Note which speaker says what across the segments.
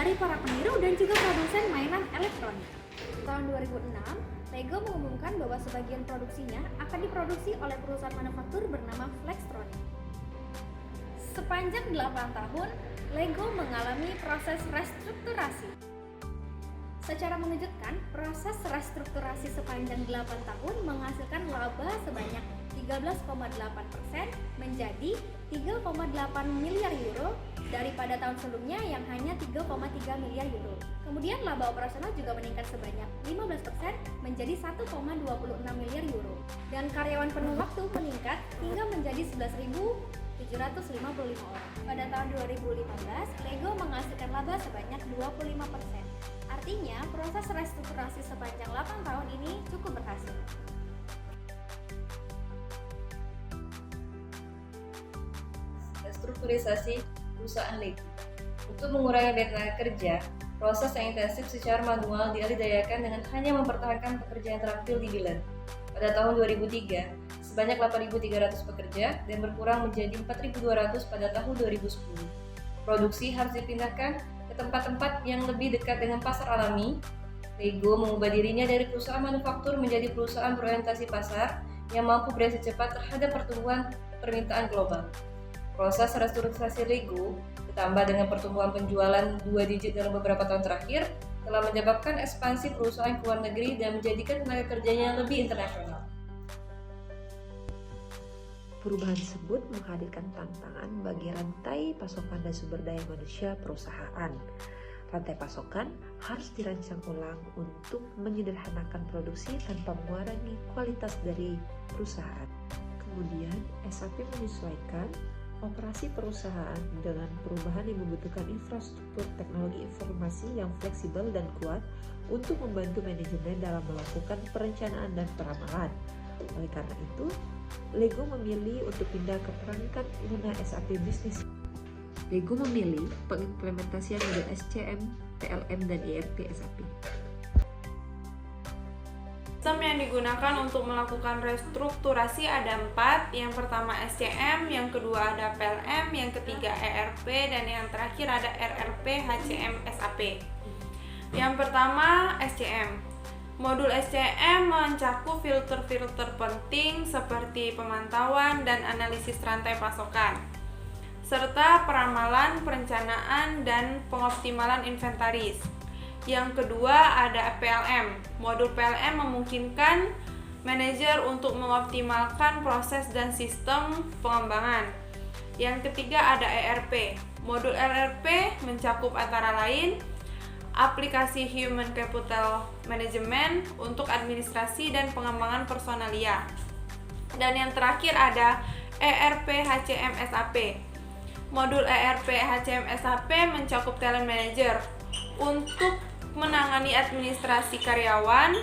Speaker 1: dari para peniru dan juga produsen mainan elektronik. Tahun 2006, Lego mengumumkan bahwa sebagian produksinya akan diproduksi oleh perusahaan manufaktur bernama Flextronics. Sepanjang 8 tahun, Lego mengalami proses restrukturasi. Secara mengejutkan, proses restrukturasi sepanjang 8 tahun menghasilkan laba sebanyak 13,8% menjadi 3,8 miliar euro daripada tahun sebelumnya yang hanya 3,3 miliar euro. Kemudian laba operasional juga meningkat sebanyak 15% menjadi 1,26 miliar euro. Dan karyawan penuh waktu meningkat hingga menjadi 11.755 orang. Pada tahun 2015, Lego menghasilkan laba sebanyak 25%. Artinya, proses restrukturasi sepanjang 8 tahun ini cukup berhasil.
Speaker 2: Restrukturisasi perusahaan Lego. Untuk mengurangi biaya tenaga kerja, proses yang intensif secara manual dialih-dayakan dengan hanya mempertahankan pekerja yang terampil di dealer. Pada tahun 2003, sebanyak 8.300 pekerja dan berkurang menjadi 4.200 pada tahun 2010. Produksi harus dipindahkan ke tempat-tempat yang lebih dekat dengan pasar alami. Lego mengubah dirinya dari perusahaan manufaktur menjadi perusahaan berorientasi pasar yang mampu bereaksi cepat terhadap pertumbuhan permintaan global. Proses restrukturisasi Lego ditambah dengan pertumbuhan penjualan 2 digit dalam beberapa tahun terakhir telah menyebabkan ekspansi perusahaan ke luar negeri dan menjadikan tenaga kerjanya lebih internasional.
Speaker 3: Perubahan tersebut menghadirkan tantangan bagi rantai pasokan dan sumber daya manusia perusahaan. Rantai pasokan harus dirancang ulang untuk menyederhanakan produksi tanpa mengurangi kualitas dari perusahaan. Kemudian, SAP menyesuaikan operasi perusahaan dengan perubahan yang membutuhkan infrastruktur teknologi informasi yang fleksibel dan kuat untuk membantu manajemen dalam melakukan perencanaan dan peramalan. Oleh karena itu, Lego memilih untuk pindah ke perangkat lunak SAP Business. Lego memilih pengimplementasian model SCM, PLM, dan ERP SAP.
Speaker 4: Sistem yang digunakan untuk melakukan restrukturasi ada 4. Yang pertama SCM, yang kedua ada PLM, yang ketiga ERP, dan yang terakhir ada RRP HCM SAP. Yang pertama SCM. Modul SCM mencakup filter-filter penting seperti pemantauan dan analisis rantai pasokan, serta peramalan, perencanaan, dan pengoptimalan inventaris. Yang kedua ada PLM. Modul PLM memungkinkan manajer untuk mengoptimalkan proses dan sistem pengembangan. Yang ketiga ada ERP. Modul ERP mencakup antara lain aplikasi Human Capital Management untuk administrasi dan pengembangan personalia. Dan yang terakhir ada ERP HCM SAP. Modul ERP HCM SAP mencakup Talent Manager untuk menangani administrasi karyawan,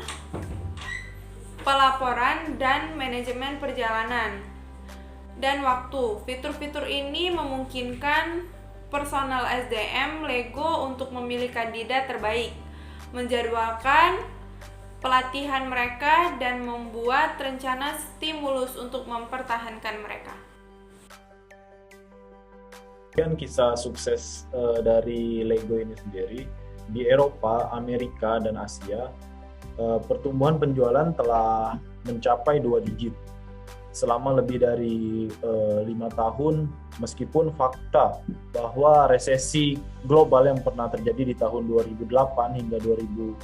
Speaker 4: pelaporan, dan manajemen perjalanan dan waktu. Fitur-fitur ini memungkinkan personal SDM Lego untuk memilih kandidat terbaik, menjadwalkan pelatihan mereka, dan membuat rencana stimulus untuk mempertahankan mereka.
Speaker 5: Kisah sukses dari Lego ini sendiri di Eropa, Amerika, dan Asia, pertumbuhan penjualan telah mencapai 2 digit selama lebih dari 5 tahun, meskipun fakta bahwa resesi global yang pernah terjadi di tahun 2008 hingga 2013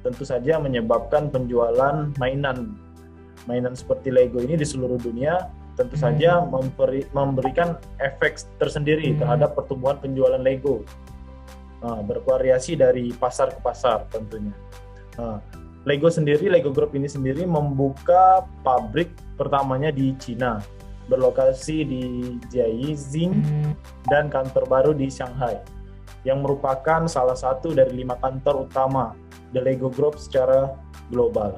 Speaker 5: tentu saja menyebabkan penjualan mainan seperti Lego ini di seluruh dunia tentu saja memberikan efek tersendiri terhadap pertumbuhan penjualan Lego. Bervariasi dari pasar ke pasar tentunya. Lego Group ini sendiri membuka pabrik pertamanya di Cina, berlokasi di Jiaxing, dan kantor baru di Shanghai, yang merupakan salah satu dari 5 kantor utama The Lego Group secara global.